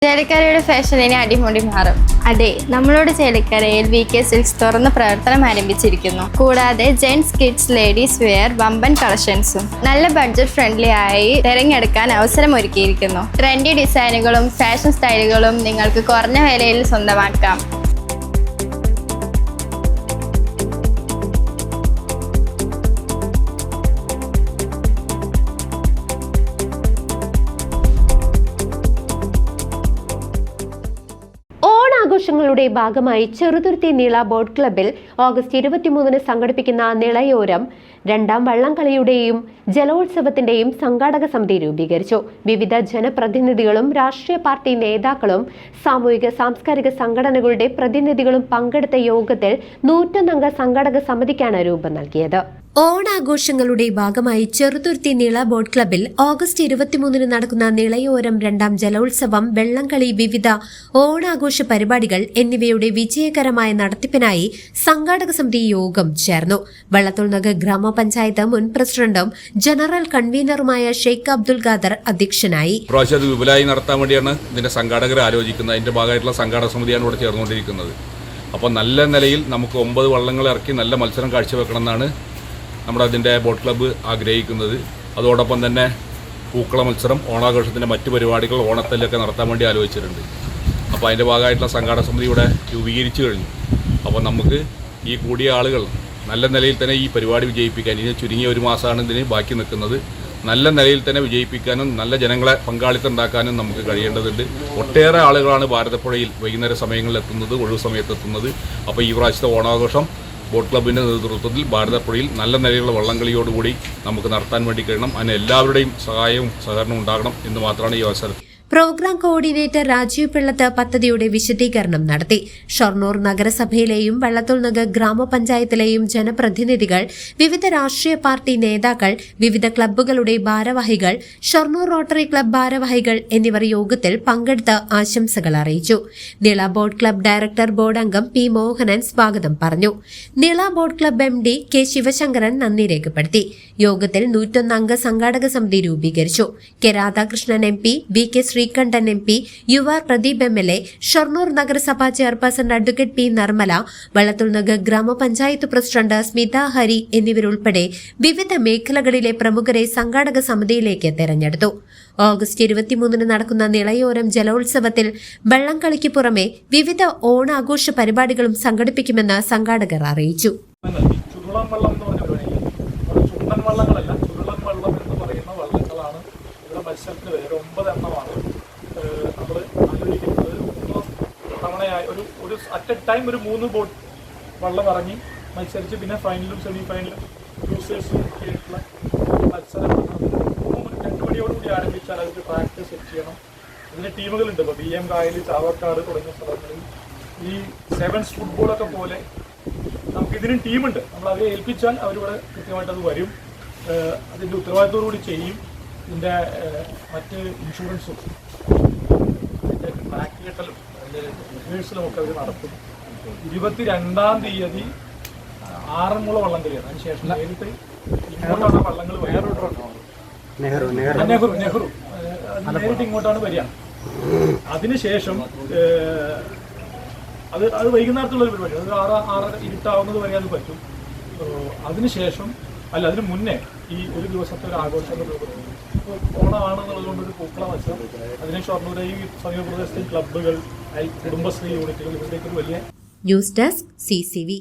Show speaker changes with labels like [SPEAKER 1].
[SPEAKER 1] ചേലക്കരയുടെ fashion ഇനി അടിമുടി മാറും. അതെ, നമ്മളോട് ചേലക്കരയിൽ VK സിൽക്സ് തുറന്ന് പ്രവർത്തനം ആരംഭിച്ചിരിക്കുന്നു. കൂടാതെ ജെന്റ്സ്, കിഡ്സ്, ലേഡീസ് വെയർ വമ്പൻ കളക്ഷൻസും നല്ല ബഡ്ജറ്റ് ഫ്രണ്ട്ലി ആയി തിരഞ്ഞെടുക്കാൻ അവസരം ഒരുക്കിയിരിക്കുന്നു. ട്രെൻഡി ഡിസൈനുകളും ഫാഷൻ സ്റ്റൈലുകളും നിങ്ങൾക്ക് കുറഞ്ഞ വിലയിൽ സ്വന്തമാക്കാം.
[SPEAKER 2] ഓണാഘോഷങ്ങളുടെ ഭാഗമായി ചെറുതുരുത്തി നിള ബോട്ട് ക്ലബ്ബിൽ ഓഗസ്റ്റ് 23 സംഘടിപ്പിക്കുന്ന നിളയോരം രണ്ടാം വള്ളംകളിയുടെയും ജലോത്സവത്തിന്റെയും സംഘാടക സമിതി രൂപീകരിച്ചു. വിവിധ ജനപ്രതിനിധികളും രാഷ്ട്രീയ പാർട്ടി നേതാക്കളും സാമൂഹിക സാംസ്കാരിക സംഘടനകളുടെ പ്രതിനിധികളും പങ്കെടുത്ത യോഗത്തിൽ 101 അംഗ സംഘാടക സമിതിക്കാണ് രൂപം നൽകിയത്. ഓണാഘോഷങ്ങളുടെ ഭാഗമായി ചെറുതുരുത്തി നിള ബോട്ട് ക്ലബ്ബിൽ ഓഗസ്റ്റ് 23 നടക്കുന്ന നിളയോരം രണ്ടാം ജലോത്സവം, വെള്ളംകളി, വിവിധ ഓണാഘോഷ പരിപാടികൾ എന്നിവയുടെ വിജയകരമായ നടത്തിപ്പിനായി സംഘാടക സമിതി യോഗം ചേർന്നു. വള്ളത്തോൾ ഗ്രാമപഞ്ചായത്ത് മുൻ പ്രസിഡന്റും ജനറൽ കൺവീനറുമായ ഷെയ്ഖ് അബ്ദുൽ ഖാദർ അധ്യക്ഷനായി.
[SPEAKER 3] പ്രാവശ്യം വിപുലമായി നടത്താൻ വേണ്ടിയാണ് ഇതിന്റെ സംഘാടകർ ആലോചിക്കുന്നത്. അതിന്റെ ഭാഗമായിട്ടുള്ള സംഘാടക സമിതിയാണ് ഇവിടെ ചേർന്നുകൊണ്ടിരിക്കുന്നത്. അപ്പോൾ നല്ല നിലയിൽ നമുക്ക് 9 വള്ളങ്ങൾ ഇറക്കി നല്ല മത്സരം കാഴ്ചവെക്കണം എന്നാണ് നമ്മുടെ അതിൻ്റെ ബോട്ട് ക്ലബ്ബ് ആഗ്രഹിക്കുന്നത്. അതോടൊപ്പം തന്നെ പൂക്കള മത്സരം, ഓണാഘോഷത്തിൻ്റെ മറ്റു പരിപാടികൾ ഓണത്തല്ലൊക്കെ നടത്താൻ വേണ്ടി ആലോചിച്ചിട്ടുണ്ട്. അപ്പോൾ അതിൻ്റെ ഭാഗമായിട്ടുള്ള സംഘാടക സമിതി ഇവിടെ രൂപീകരിച്ചു കഴിഞ്ഞു. അപ്പോൾ നമുക്ക് ഈ കൂടിയ ആളുകൾ നല്ല നിലയിൽ തന്നെ ഈ പരിപാടി വിജയിപ്പിക്കാൻ, ഇനി ചുരുങ്ങിയ 1 മാസമാണ് ഇതിന് ബാക്കി നിൽക്കുന്നത്, നല്ല നിലയിൽ തന്നെ വിജയിപ്പിക്കാനും നല്ല ജനങ്ങളെ പങ്കാളിത്തം ഉണ്ടാക്കാനും നമുക്ക് കഴിയേണ്ടതുണ്ട്. ഒട്ടേറെ ആളുകളാണ് ഭാരതപ്പുഴയിൽ വൈകുന്നേര സമയങ്ങളിൽ എത്തുന്നത്, ഒഴിവ് സമയത്തെത്തുന്നത്. അപ്പോൾ ഈ പ്രാവശ്യത്തെ ഓണാഘോഷം ബോട്ട് ക്ലബിൻ്റെ നേതൃത്വത്തിൽ ഭാരതപ്പുഴയിൽ നല്ല നിലയിലുള്ള വള്ളംകളിയോടുകൂടി നമുക്ക് നടത്താൻ വേണ്ടി കഴിയണം. അതിന് എല്ലാവരുടെയും സഹായവും സഹകരണവും ഉണ്ടാകണം എന്ന് മാത്രമാണ് ഈ അവസരത്തിൽ.
[SPEAKER 2] പ്രോഗ്രാം കോർഡിനേറ്റർ രാജീവ് പിള്ളത്ത് പദ്ധതിയുടെ വിശദീകരണം നടത്തി. ഷൊർണൂർ നഗരസഭയിലെയും വള്ളത്തോൾ ഗ്രാമപഞ്ചായത്തിലെയും ജനപ്രതിനിധികൾ, വിവിധ രാഷ്ട്രീയ പാർട്ടി നേതാക്കൾ, വിവിധ ക്ലബ്ബുകളുടെ ഭാരവാഹികൾ, ഷൊർണൂർ റോട്ടറി ക്ലബ്ബ് ഭാരവാഹികൾ എന്നിവർ യോഗത്തിൽ പങ്കെടുത്ത് ആശംസകൾ അറിയിച്ചു. Nila boat club director board അംഗം P. മോഹനൻ സ്വാഗതം പറഞ്ഞു. Nila boat club MD K. Sivasankaran നന്ദി രേഖപ്പെടുത്തി. യോഗത്തിൽ 101 അംഗ സംഘാടക സമിതി രൂപീകരിച്ചു. K. Radhakrishnan MP, VK Sreekandan MP, UR Pradeep MLA, Shoranur നഗരസഭാ chairperson advocate P. Nirmala, Vallathol ഗ്രാമപഞ്ചായത്ത് പ്രസിഡന്റ് സ്മിത ഹരി എന്നിവരുൾപ്പെടെ വിവിധ മേഖലകളിലെ പ്രമുഖരെ സംഘാടക സമിതിയിലേക്ക് തെരഞ്ഞെടുത്തു. ഓഗസ്റ്റ് 23 നടക്കുന്ന നിളയോരം ജലോത്സവത്തിൽ വള്ളംകളിക്ക് പുറമെ വിവിധ ഓണാഘോഷ പരിപാടികളും സംഘടിപ്പിക്കുമെന്ന് സംഘാടകർ അറിയിച്ചു.
[SPEAKER 4] മത്സരത്തിന് വേറെ 9 എണ്ണമാണ് നമ്മൾ ആലോചിക്കുന്നത്. തവണയായി ഒരു അറ്റ് എ ടൈം ഒരു 3 ബോട്ട് വള്ളം ഇറങ്ങി മത്സരിച്ച് പിന്നെ ഫൈനലും സെമി ഫൈനലും ലൂസേഴ്സും ആയിട്ടുള്ള മത്സരം 2 മണിയോടുകൂടി ആരംഭിച്ചാൽ അതിന് പ്രാക്ടീസ് സെറ്റ് ചെയ്യണം. ഇതിന് ടീമുകളുണ്ട്. ഇപ്പോൾ BM കായൽ, ചാവക്കാട് തുടങ്ങിയ സ്ഥലങ്ങളിൽ ഈ സെവൻസ് ഫുട്ബോളൊക്കെ പോലെ നമുക്ക് ഇതിനും ടീമുണ്ട്. നമ്മൾ അവരെ ഏൽപ്പിച്ചാൽ അവരിവിടെ കൃത്യമായിട്ട് അത് വരും. അതിൻ്റെ ഉത്തരവാദിത്തോടുകൂടി ചെയ്യും. ഇതിൻ്റെ മറ്റ് ഇൻഷുറൻസും അതിൻ്റെ ട്രാക്ക് കെട്ടലും അതിൻ്റെ റിഹേഴ്സലും ഒക്കെ അവർ നടത്തും. 22-ാം തീയതി ആറന്മുള വള്ളംകളിയാണ്. അതിനുശേഷം നേരിട്ട് ഇങ്ങോട്ടാണ് വള്ളങ്ങൾ നെഹ്റു നേരിട്ട് ഇങ്ങോട്ടാണ് വരിക. അതിനുശേഷം അത് വൈകുന്നേരത്തുള്ളൊരു പരിപാടി. അത് 6 ഇരുട്ടാവുന്നത് വരെ അത് പറ്റും. അതിനുശേഷം അതിന് മുന്നേ ഈ ഒരു ദിവസത്തെ ഒരു ആഘോഷം ഓണമാണെന്നുള്ളതുകൊണ്ടൊരു പൂക്കള മത്സരം, അതിനെ ഷൊർണൂർ ഈ സമീപ പ്രദേശത്തെ ക്ലബ്ബുകൾ, കുടുംബശ്രീ യൂണിറ്റുകൾ, ഇവിടേക്ക് വലിയ.
[SPEAKER 2] News desk CCV.